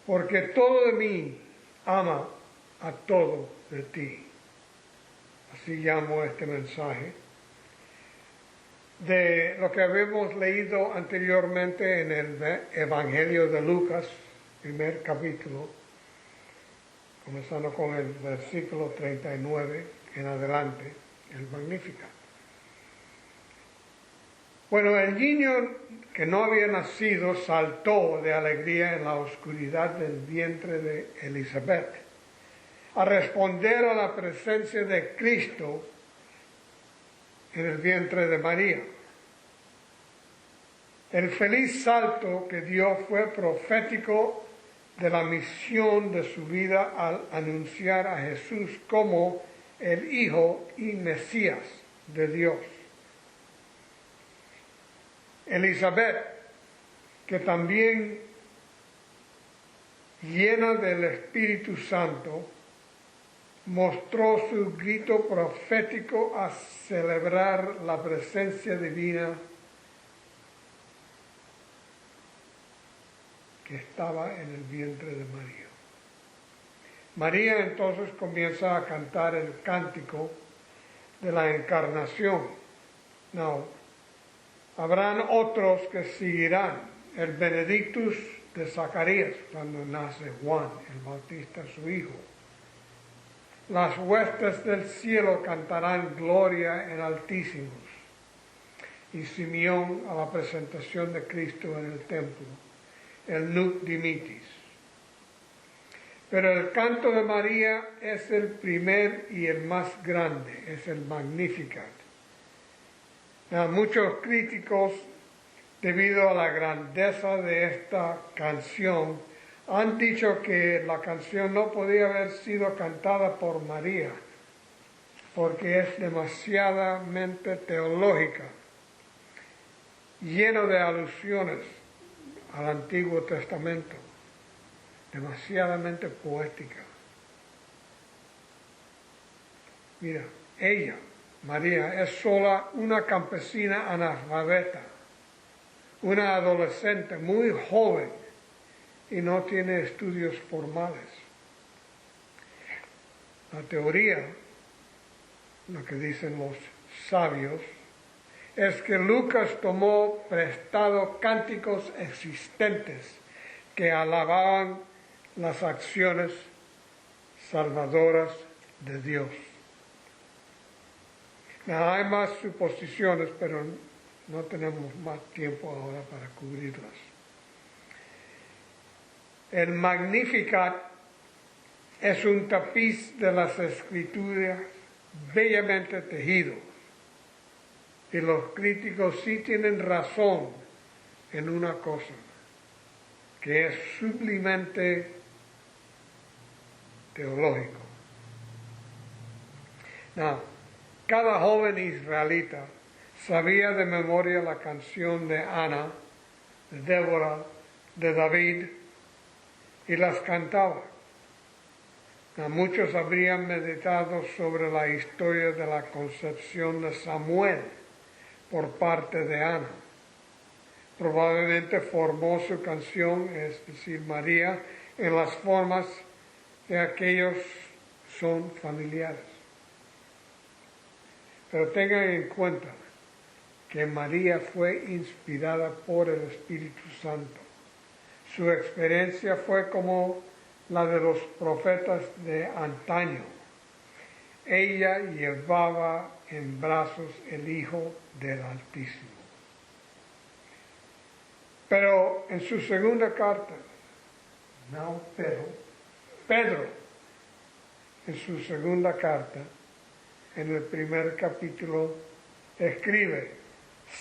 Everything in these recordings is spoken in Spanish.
porque todo de mí ama a todo de ti. Así llamo este mensaje. De lo que habíamos leído anteriormente en el Evangelio de Lucas, primer capítulo, comenzando con el versículo 39 en adelante, el Magnificat. Bueno, el niño que no había nacido saltó de alegría en la oscuridad del vientre de Elizabeth, a responder a la presencia de Cristo en el vientre de María. El feliz salto que dio fue profético de la misión de su vida al anunciar a Jesús como el Hijo y Mesías de Dios. Elizabeth, que también llena del Espíritu Santo, mostró su grito profético a celebrar la presencia divina que estaba en el vientre de María. María entonces comienza a cantar el cántico de la encarnación. No, habrán otros que seguirán el Benedictus de Zacarías cuando nace Juan el Bautista, su hijo. Las huestes del cielo cantarán gloria en altísimos. Y Simeón a la presentación de Cristo en el templo, el Nunc Dimittis. Pero el canto de María es el primer y el más grande, es el Magnificat. Muchos críticos, debido a la grandeza de esta canción, han dicho que la canción no podía haber sido cantada por María, porque es demasiadamente teológica, lleno de alusiones al Antiguo Testamento, demasiadamente poética. Mira, ella, María, es sola una campesina analfabeta, una adolescente muy joven y no tiene estudios formales. La teoría, lo que dicen los sabios, es que Lucas tomó prestado cánticos existentes que alababan las acciones salvadoras de Dios. Hay más suposiciones, pero no tenemos más tiempo ahora para cubrirlas. El Magnificat es un tapiz de las Escrituras bellamente tejido. Y los críticos sí tienen razón en una cosa, que es sublimemente teológico. Cada joven israelita sabía de memoria la canción de Ana, de Débora, de David, y las cantaba. Muchos habrían meditado sobre la historia de la concepción de Samuel por parte de Ana. Probablemente formó su canción, es decir, María, en las formas que aquellos son familiares. Pero tengan en cuenta que María fue inspirada por el Espíritu Santo. Su experiencia fue como la de los profetas de antaño. Ella llevaba en brazos el Hijo del Altísimo. Pero en su segunda carta, Pedro, en su segunda carta, en el primer capítulo, escribe: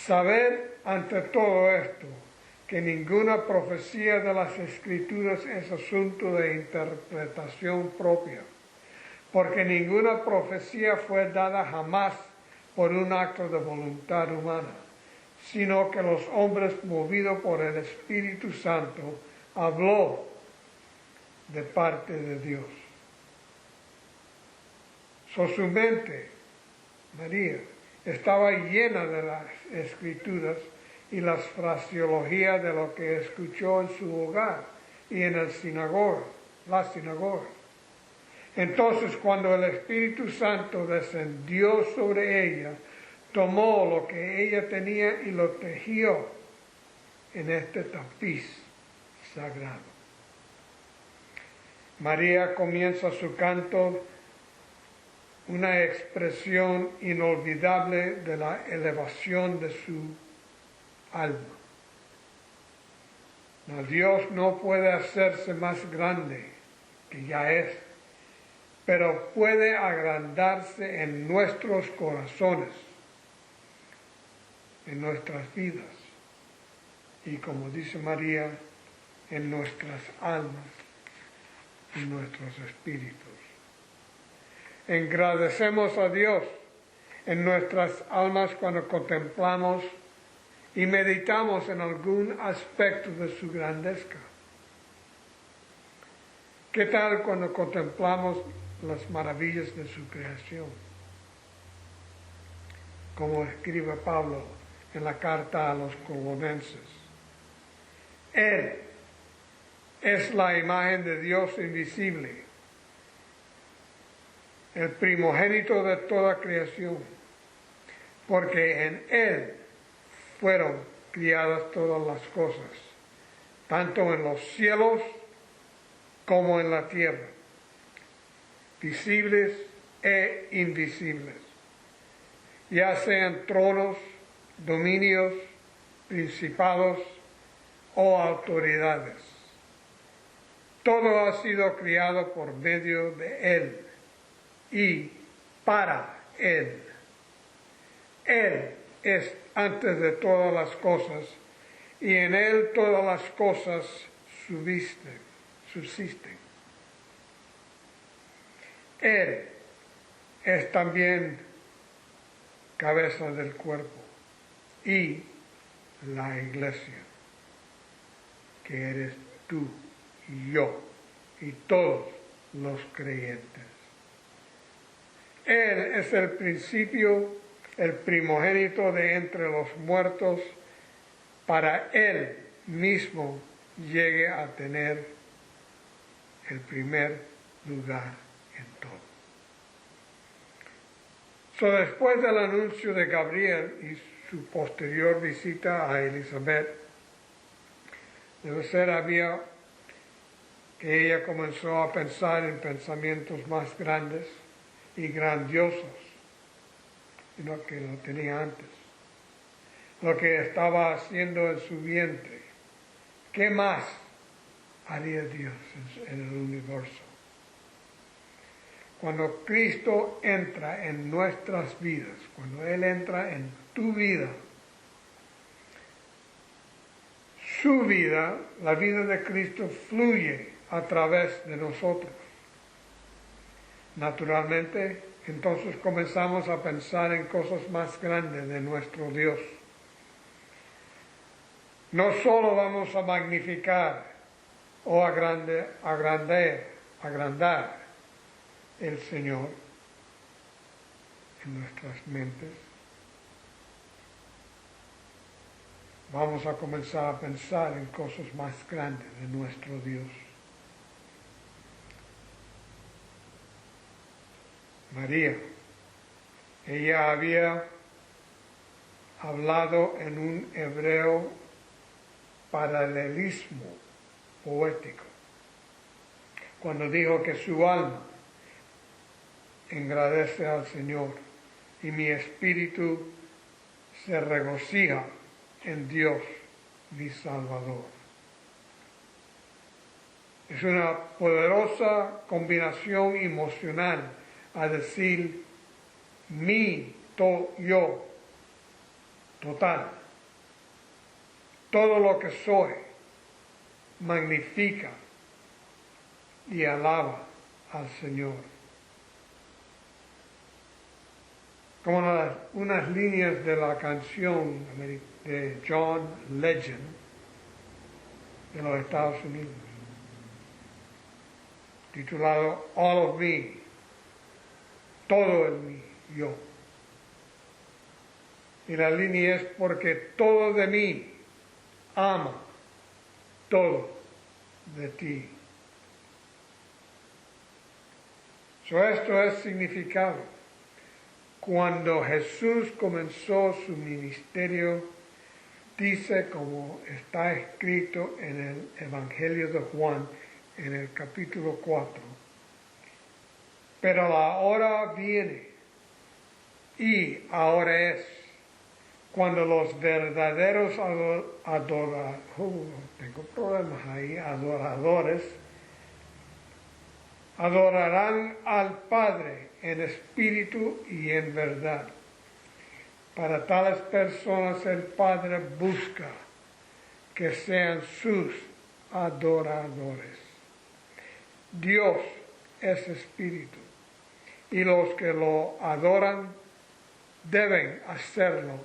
saber ante todo esto que ninguna profecía de las Escrituras es asunto de interpretación propia, porque ninguna profecía fue dada jamás por un acto de voluntad humana, sino que los hombres, movidos por el Espíritu Santo, habló de parte de Dios. Su mente, María, estaba llena de las Escrituras y las fraseologías de lo que escuchó en su hogar y en la sinagoga. Entonces, cuando el Espíritu Santo descendió sobre ella, tomó lo que ella tenía y lo tejió en este tapiz sagrado. María comienza su canto, una expresión inolvidable de la elevación de su alma. Dios no puede hacerse más grande que ya es, pero puede agrandarse en nuestros corazones, en nuestras vidas, y como dice María, en nuestras almas y nuestros espíritus. Agradecemos a Dios en nuestras almas cuando contemplamos y meditamos en algún aspecto de su grandeza. ¿Qué tal cuando contemplamos las maravillas de su creación? Como escribe Pablo en la carta a los Colosenses. Él es la imagen de Dios invisible, el primogénito de toda creación, porque en Él fueron criadas todas las cosas, tanto en los cielos como en la tierra, visibles e invisibles, ya sean tronos, dominios, principados o autoridades. Todo ha sido creado por medio de Él y para Él. Él es antes de todas las cosas, y en Él todas las cosas subsisten. Él es también cabeza del cuerpo y la iglesia, que eres tú y yo y todos los creyentes. Él es el principio, el primogénito de entre los muertos, para Él mismo llegue a tener el primer lugar en todo. Después del anuncio de Gabriel y su posterior visita a Elizabeth, debe ser que ella comenzó a pensar en pensamientos más grandes y grandiosos de lo que lo tenía antes, lo que estaba haciendo en su vientre. ¿Qué más haría Dios en el universo? Cuando Cristo entra en nuestras vidas, cuando Él entra en tu vida, su vida, la vida de Cristo, fluye a través de nosotros. Naturalmente, entonces comenzamos a pensar en cosas más grandes de nuestro Dios. No solo vamos a magnificar o agrandar el Señor en nuestras mentes, vamos a comenzar a pensar en cosas más grandes de nuestro Dios. María, ella había hablado en un hebreo paralelismo poético, cuando dijo que su alma engrandece al Señor y mi espíritu se regocija en Dios, mi Salvador. Es una poderosa combinación emocional a decir yo, total. Todo lo que soy magnifica y alaba al Señor. Como unas líneas de la canción de John Legend de los Estados Unidos, titulado All of Me, todo en mí, yo. Y la línea es porque todo de mí ama todo de ti. Esto es significado. Cuando Jesús comenzó su ministerio, dice como está escrito en el Evangelio de Juan, en el capítulo 4. Pero la hora viene, y ahora es, cuando los verdaderos adoradores adorarán al Padre en espíritu y en verdad. Para tales personas el Padre busca que sean sus adoradores. Dios es espíritu, y los que lo adoran deben hacerlo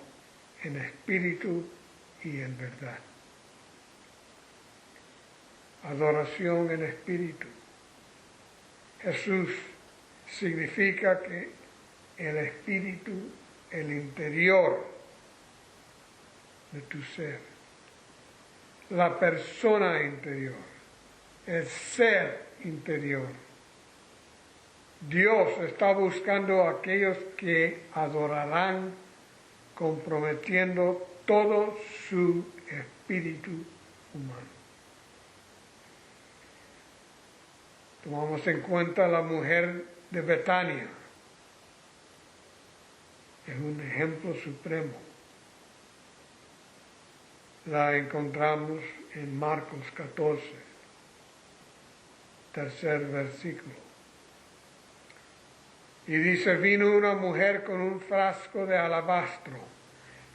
en espíritu y en verdad. Adoración en espíritu. Jesús significa que el espíritu, el interior de tu ser, la persona interior, el ser interior. Dios está buscando a aquellos que adorarán comprometiendo todo su espíritu humano. Tomamos en cuenta la mujer de Betania. Es un ejemplo supremo. La encontramos en Marcos 14, tercer versículo. Y dice, vino una mujer con un frasco de alabastro,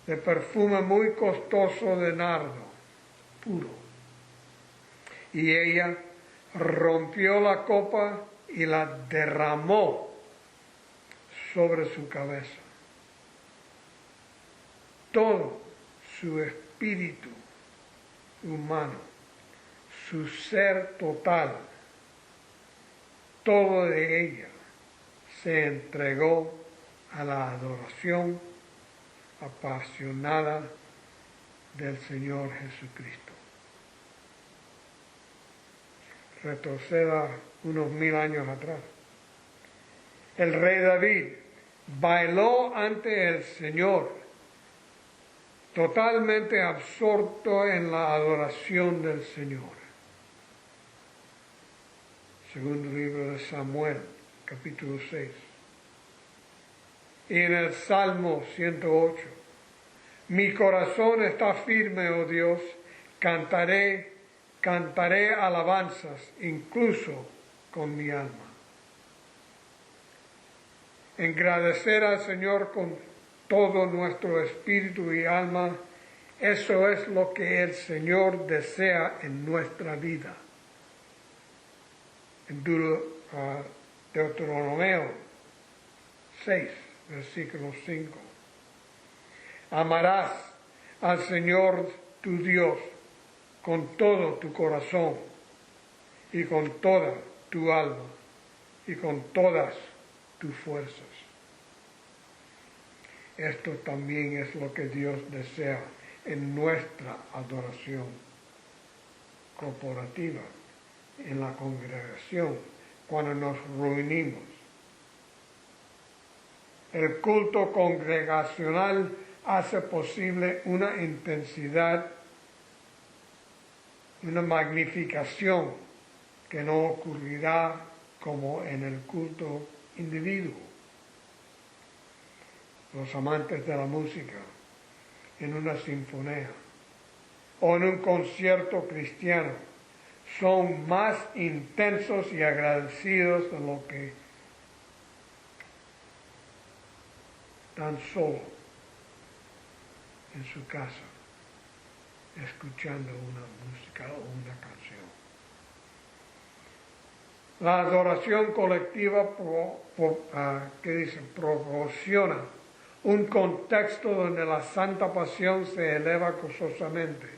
de perfume muy costoso de nardo, puro. Y ella rompió la copa y la derramó sobre su cabeza. Todo su espíritu humano, su ser total, todo de ella se entregó a la adoración apasionada del Señor Jesucristo. Retroceda unos 1000 años atrás. El rey David bailó ante el Señor, totalmente absorto en la adoración del Señor. Segundo libro de Samuel, capítulo 6. Y en el Salmo 108, mi corazón está firme, oh Dios, cantaré alabanzas, incluso con mi alma. Agradecer al Señor con todo nuestro espíritu y alma, eso es lo que el Señor desea en nuestra vida. En Deuteronomio 6, versículo 5. Amarás al Señor tu Dios con todo tu corazón y con toda tu alma y con todas tus fuerzas. Esto también es lo que Dios desea en nuestra adoración corporativa, en la congregación, cuando nos reunimos. El culto congregacional hace posible una intensidad, una magnificación que no ocurrirá como en el culto individuo. Los amantes de la música en una sinfonía o en un concierto cristiano son más intensos y agradecidos de lo que tan solo en su casa escuchando una música o una canción. La adoración colectiva proporciona un contexto donde la Santa Pasión se eleva gozosamente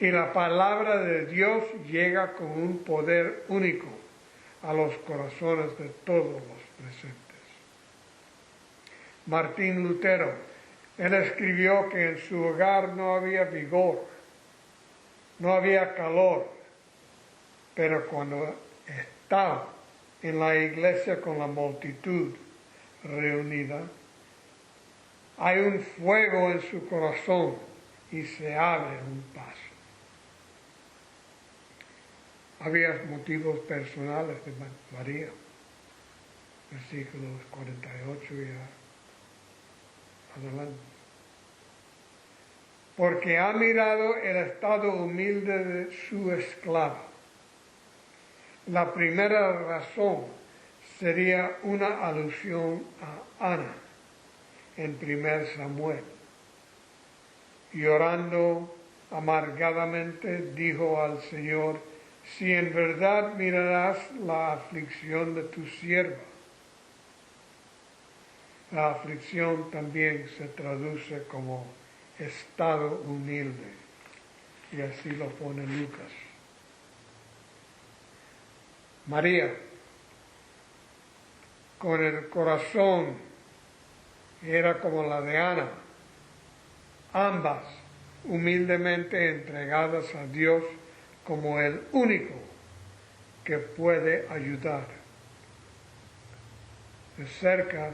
y la palabra de Dios llega con un poder único a los corazones de todos los presentes. Martín Lutero, él escribió que en su hogar no había vigor, no había calor, pero cuando está en la iglesia con la multitud reunida, hay un fuego en su corazón y se abre un paso. Había motivos personales de María, versículos 48 y adelante. Porque ha mirado el estado humilde de su esclava. La primera razón sería una alusión a Ana en 1 Samuel. Llorando amargadamente dijo al Señor: si en verdad mirarás la aflicción de tu sierva. La aflicción también se traduce como estado humilde, y así lo pone Lucas. María, con el corazón era como la de Ana, ambas humildemente entregadas a Dios como el único que puede ayudar. De cerca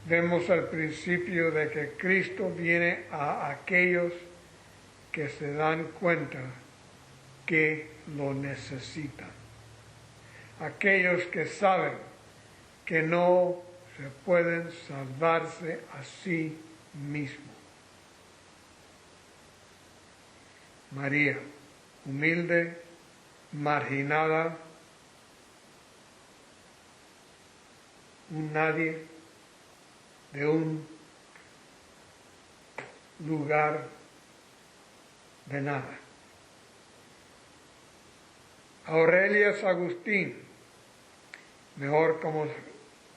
vemos el principio de que Cristo viene a aquellos que se dan cuenta que lo necesitan. Aquellos que saben que no se pueden salvarse a sí mismos. María, humilde, marginada, un nadie de un lugar de nada. Aurelius Agustín, mejor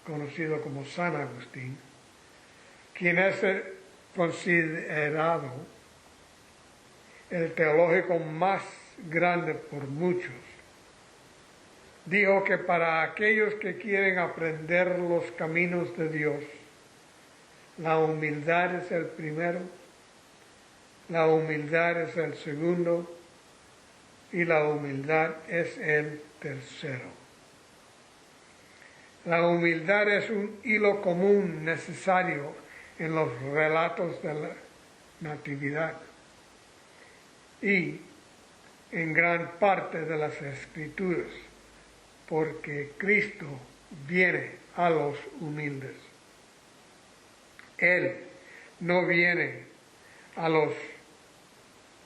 conocido como San Agustín, quien es considerado el teológico más grande por muchos, dijo que para aquellos que quieren aprender los caminos de Dios, la humildad es el primero, la humildad es el segundo y la humildad es el tercero. La humildad es un hilo común necesario en los relatos de la Natividad y en gran parte de las Escrituras, porque Cristo viene a los humildes. Él no viene a los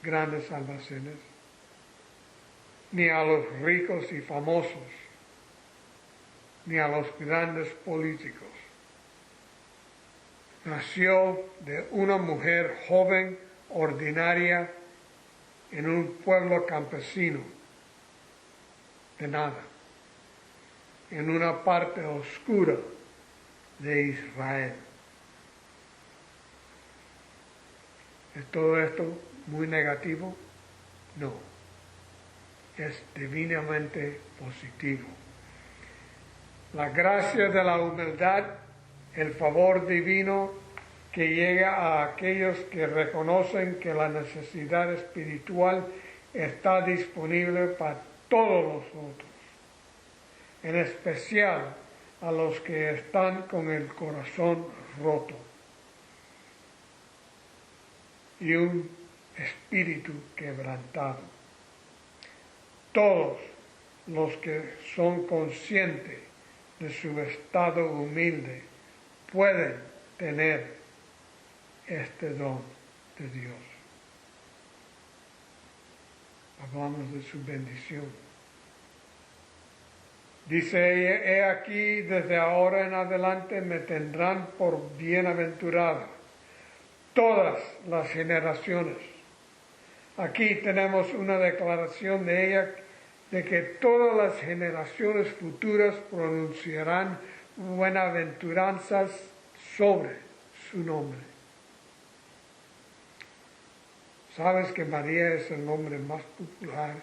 grandes almacenes, ni a los ricos y famosos, ni a los grandes políticos. Nació de una mujer joven, ordinaria, en un pueblo campesino, de nada, en una parte oscura de Israel. ¿Es todo esto muy negativo? No, es divinamente positivo. La gracia de la humildad, el favor divino que llega a aquellos que reconocen que la necesidad espiritual está disponible para todos los otros, en especial a los que están con el corazón roto y un espíritu quebrantado. Todos los que son conscientes de su estado humilde pueden tener este don de Dios. Hablamos de su bendición. Dice: he aquí, desde ahora en adelante me tendrán por bienaventurada todas las generaciones. Aquí tenemos una declaración de ella de que todas las generaciones futuras pronunciarán buenaventuranzas sobre su nombre. ¿Sabes que María es el nombre más popular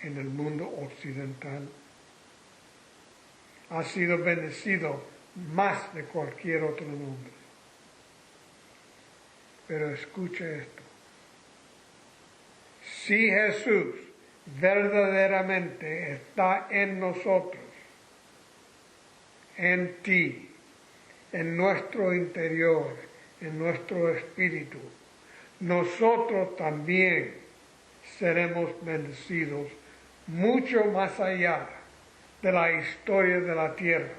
en el mundo occidental? Ha sido bendecido más de cualquier otro nombre. Pero escucha esto. Si Jesús verdaderamente está en nosotros, en ti, en nuestro interior, en nuestro espíritu, nosotros también seremos bendecidos mucho más allá de la historia de la tierra.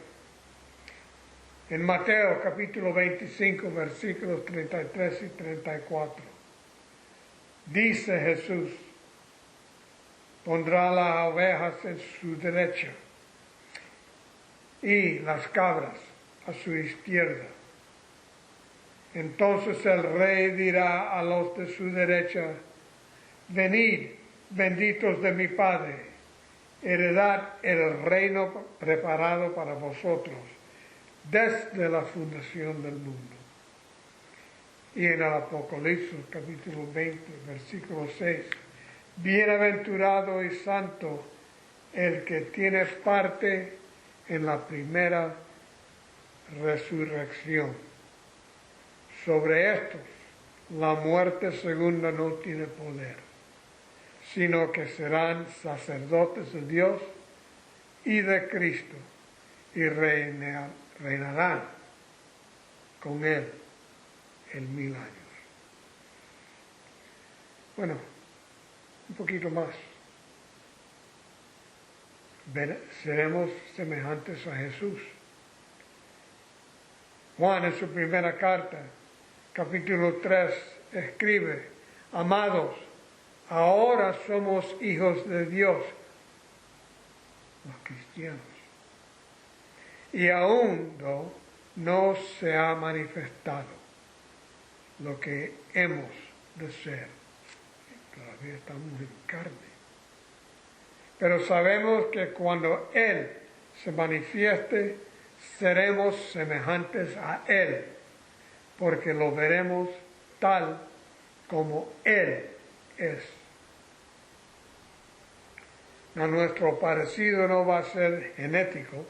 En Mateo capítulo 25, versículos 33 y 34, dice Jesús: pondrá las ovejas en su derecha y las cabras a su izquierda. Entonces el rey dirá a los de su derecha: venid, benditos de mi Padre, heredad el reino preparado para vosotros desde la fundación del mundo. Y en el Apocalipsis capítulo 20, versículo 6, bienaventurado y santo el que tiene parte en la primera resurrección. Sobre estos la muerte segunda no tiene poder, sino que serán sacerdotes de Dios y de Cristo, y reinarán con Él en 1000 años. Bueno, un poquito más. Seremos semejantes a Jesús. Juan en su primera carta, capítulo 3, escribe: amados, ahora somos hijos de Dios, los cristianos, y aún no se ha manifestado lo que hemos de ser. Todavía estamos en carne. Pero sabemos que cuando Él se manifieste, seremos semejantes a Él, porque lo veremos tal como Él es. Nuestro parecido no va a ser genético,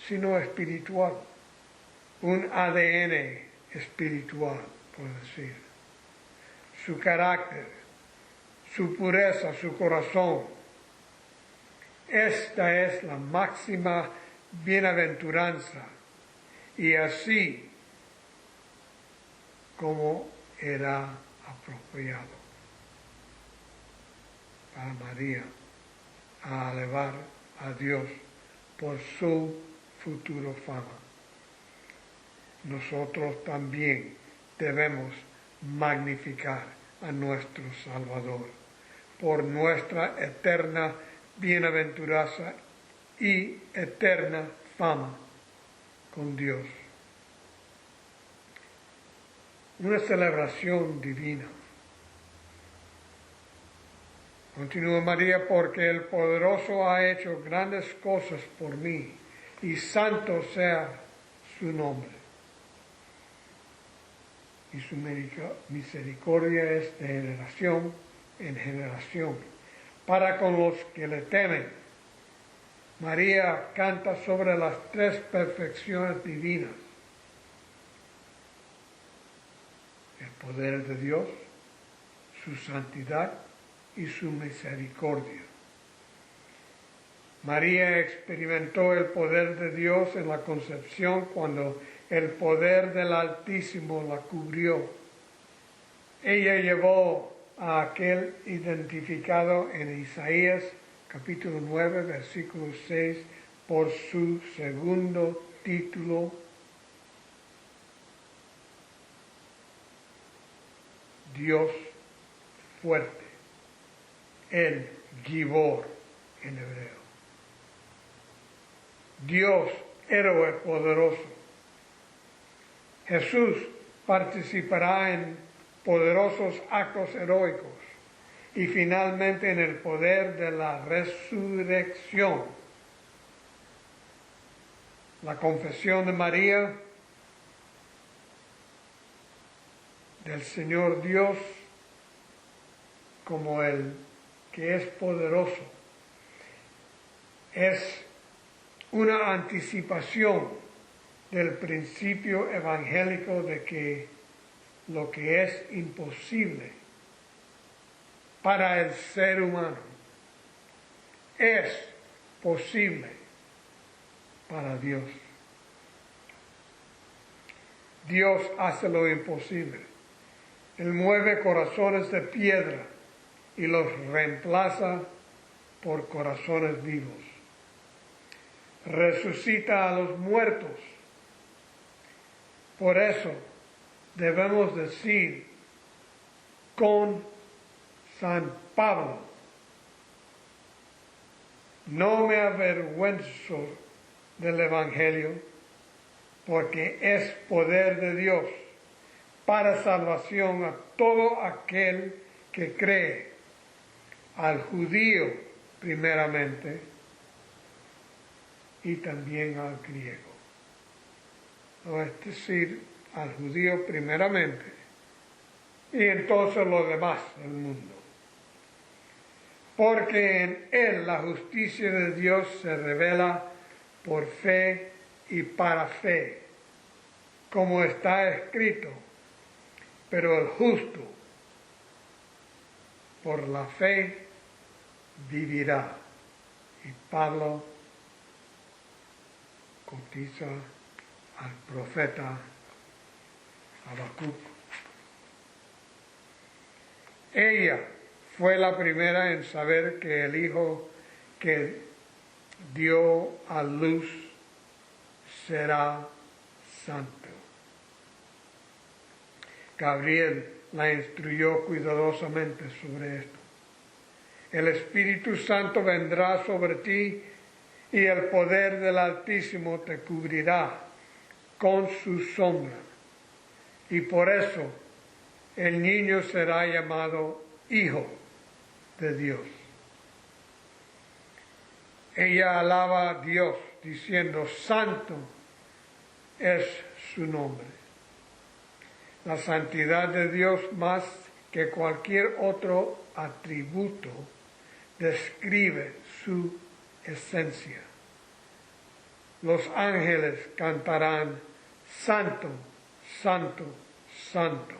sino espiritual. Un ADN espiritual, por decir. Su carácter, su pureza, su corazón. Esta es la máxima bienaventuranza, y así como era apropiado para María a alabar a Dios por su futuro fama. Nosotros también debemos magnificar a nuestro Salvador por nuestra eterna bienaventuranza y eterna fama con Dios. Una celebración divina. Continúa María: porque el poderoso ha hecho grandes cosas por mí, y santo sea su nombre. Y su misericordia es de generación en generación, para con los que le temen. María canta sobre las 3 perfecciones divinas: el poder de Dios, su santidad y su misericordia. María experimentó el poder de Dios en la concepción cuando el poder del Altísimo la cubrió. Ella llevó a aquel identificado en Isaías capítulo 9, versículo 6, por su segundo título: Dios fuerte, el Gibor en hebreo. Dios, héroe poderoso. Jesús participará en poderosos actos heroicos y finalmente en el poder de la resurrección. La confesión de María del Señor Dios como el que es poderoso es una anticipación del principio evangélico de que lo que es imposible para el ser humano es posible para Dios. Dios hace lo imposible. Él mueve corazones de piedra y los reemplaza por corazones vivos. Resucita a los muertos. Por eso debemos decir con San Pablo: no me avergüenzo del Evangelio, porque es poder de Dios para salvación a todo aquel que cree, al judío primeramente y también al griego. O es decir, al judío primeramente y entonces los demás del mundo. Porque en él la justicia de Dios se revela por fe y para fe, como está escrito: pero el justo por la fe vivirá. Y Pablo cotiza al profeta Habacuc. Ella fue la primera en saber que el hijo que dio a luz será santo. Gabriel la instruyó cuidadosamente sobre esto. El Espíritu Santo vendrá sobre ti y el poder del Altísimo te cubrirá con su sombra. Y por eso el niño será llamado Hijo de Dios. Ella alaba a Dios diciendo: santo es su nombre. La santidad de Dios, más que cualquier otro atributo, describe su esencia. Los ángeles cantarán: santo, santo, santo.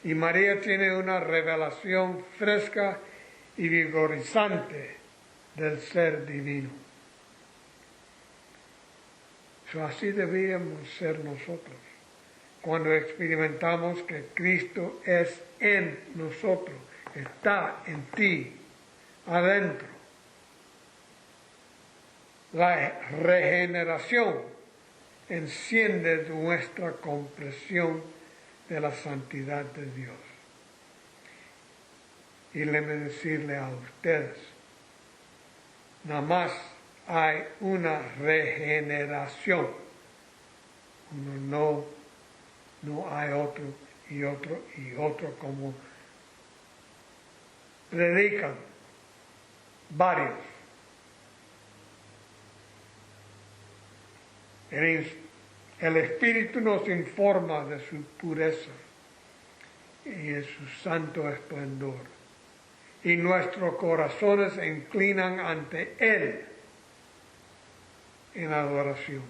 Y María tiene una revelación fresca y vigorizante del ser divino. Así debíamos ser nosotros cuando experimentamos que Cristo es en nosotros, está en ti, adentro. La regeneración enciende nuestra comprensión de la santidad de Dios. Y le voy a decirle a ustedes, nada más hay una regeneración. No hay otro y otro y otro como predican varios. El Espíritu nos informa de su pureza y de su santo esplendor, y nuestros corazones se inclinan ante Él en adoración.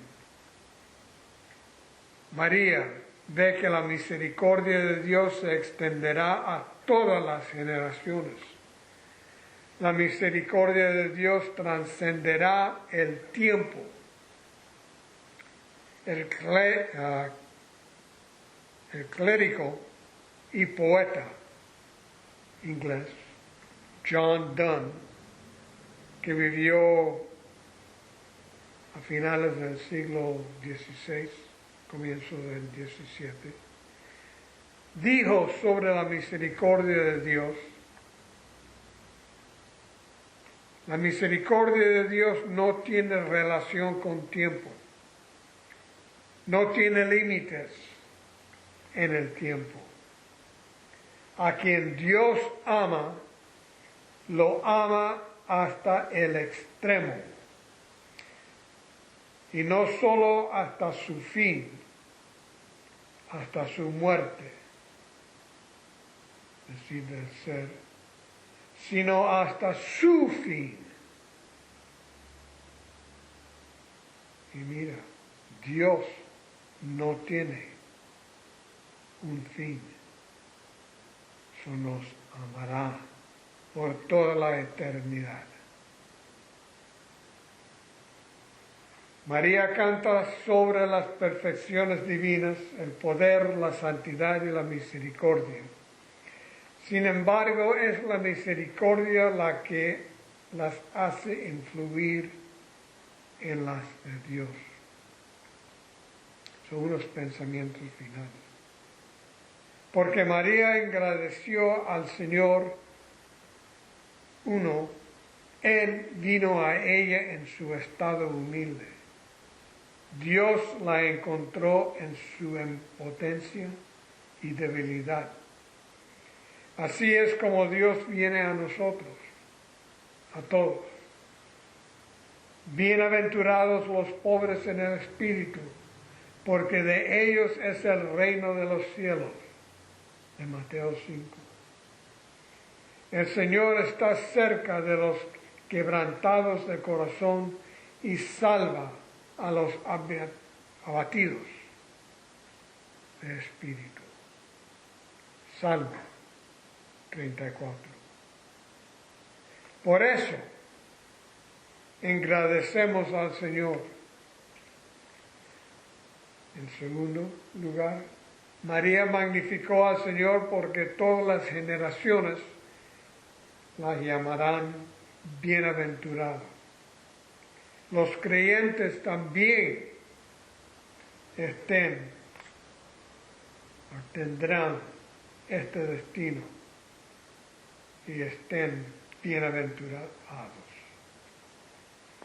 María ve que la misericordia de Dios se extenderá a todas las generaciones. La misericordia de Dios trascenderá el tiempo. El clérigo y poeta inglés John Donne, que vivió a finales del siglo XVI, comienzo del XVII, dijo sobre la misericordia de Dios: la misericordia de Dios no tiene relación con tiempo. No tiene límites en el tiempo. A quien Dios ama, lo ama hasta el extremo. Y no solo hasta su fin, hasta su muerte, es decir, del ser, sino hasta su fin. Y mira, Dios no tiene un fin, eso nos amará por toda la eternidad. María canta sobre las perfecciones divinas, el poder, la santidad y la misericordia. Sin embargo, es la misericordia la que las hace influir en las de Dios. Son unos pensamientos finales. Porque María agradeció al Señor. Uno, Él vino a ella en su estado humilde. Dios la encontró en su impotencia y debilidad. Así es como Dios viene a nosotros, a todos. Bienaventurados los pobres en el espíritu, porque de ellos es el reino de los cielos. De Mateo 5. El Señor está cerca de los quebrantados de corazón y salva a los abatidos de espíritu. Salmo 34. Por eso, agradecemos al Señor. En segundo lugar, María magnificó al Señor porque todas las generaciones las llamarán bienaventurada. Los creyentes también tendrán este destino y estén bienaventurados.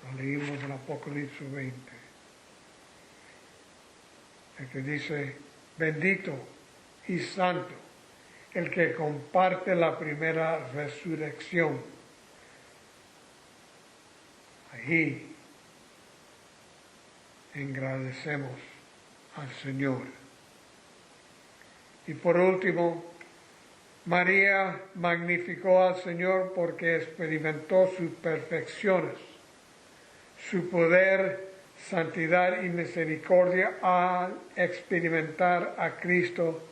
Lo leímos en Apocalipsis 20. El que dice, bendito y santo el que comparte la primera resurrección. Ahí agradecemos al Señor. Y por último, María magnificó al Señor porque experimentó sus perfecciones, su poder, santidad y misericordia al experimentar a Cristo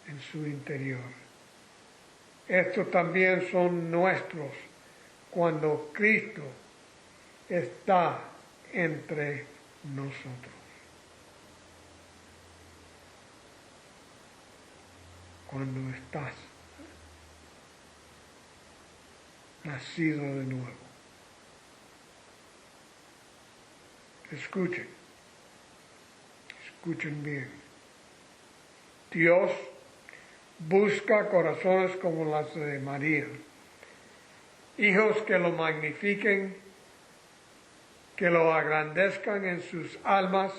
en su interior. Estos también son nuestros cuando Cristo está entre nosotros. Cuando estás nacido de nuevo. Escuchen bien. Dios busca corazones como las de María, hijos que lo magnifiquen, que lo agrandezcan en sus almas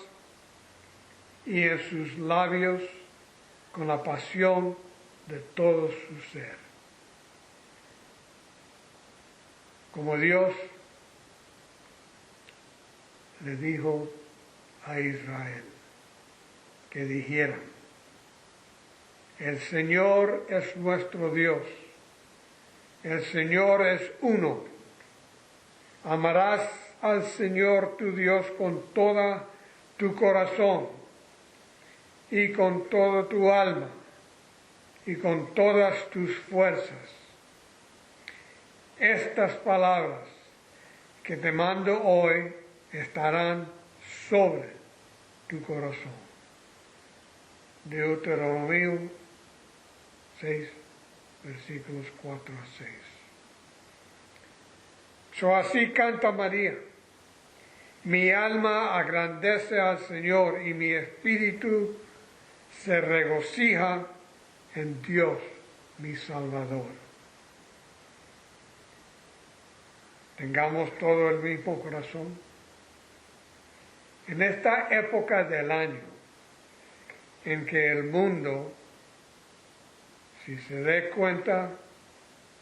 y en sus labios con la pasión de todo su ser. Como Dios le dijo a Israel que dijeran, el Señor es nuestro Dios, el Señor es uno. Amarás al Señor tu Dios con toda tu corazón y con toda tu alma y con todas tus fuerzas. Estas palabras que te mando hoy estarán sobre tu corazón. Deuteronomio 6, versículos 4 a 6. Así canta María. Mi alma agrandece al Señor y mi espíritu se regocija en Dios, mi Salvador. Tengamos todo el mismo corazón. En esta época del año, en que el mundo, si se dé cuenta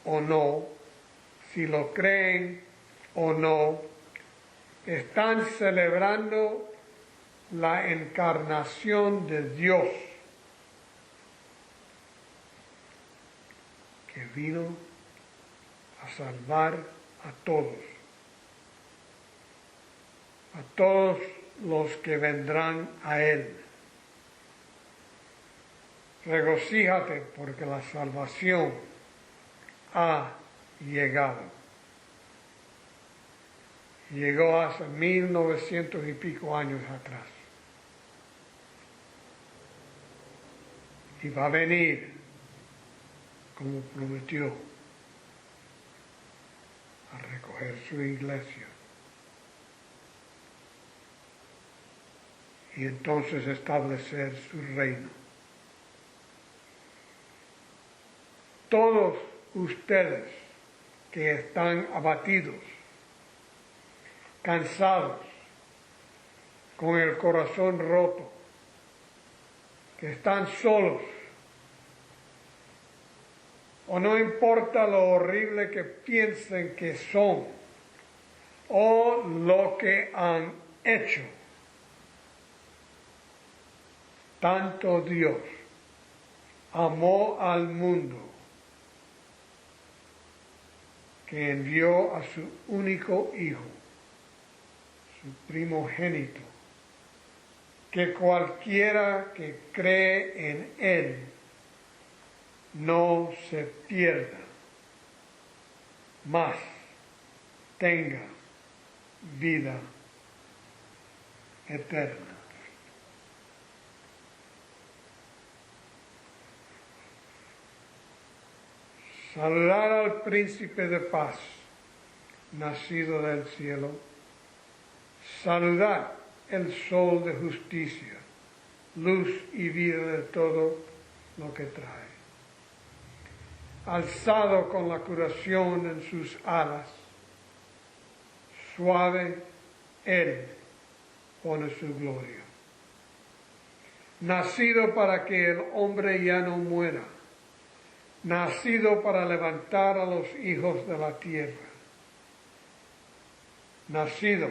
o no, si lo creen o no, están celebrando la encarnación de Dios, que vino a salvar a todos los que vendrán a Él. Regocíjate porque la salvación ha llegado. llegó hace 1900 y pico años atrás. Y va a venir, como prometió, a recoger su iglesia. Y entonces establecer su reino. Todos ustedes que están abatidos, cansados, con el corazón roto, que están solos, o no importa lo horrible que piensen que son, o lo que han hecho, tanto Dios amó al mundo que envió a su único Hijo, su primogénito, que cualquiera que cree en Él no se pierda, mas tenga vida eterna. Saludar al príncipe de paz, nacido del cielo. Saludar el sol de justicia, luz y vida de todo lo que trae. Alzado con la curación en sus alas, suave Él pone su gloria. Nacido para que el hombre ya no muera, nacido para levantar a los hijos de la tierra, nacido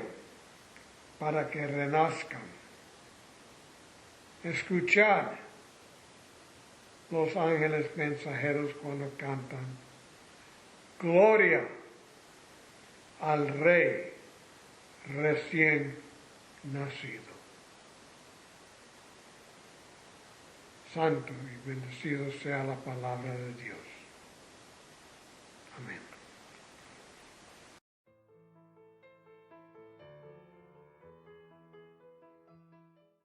para que renazcan. Escuchad los ángeles mensajeros cuando cantan, gloria al Rey recién nacido. Santo y bendecido sea la palabra de Dios.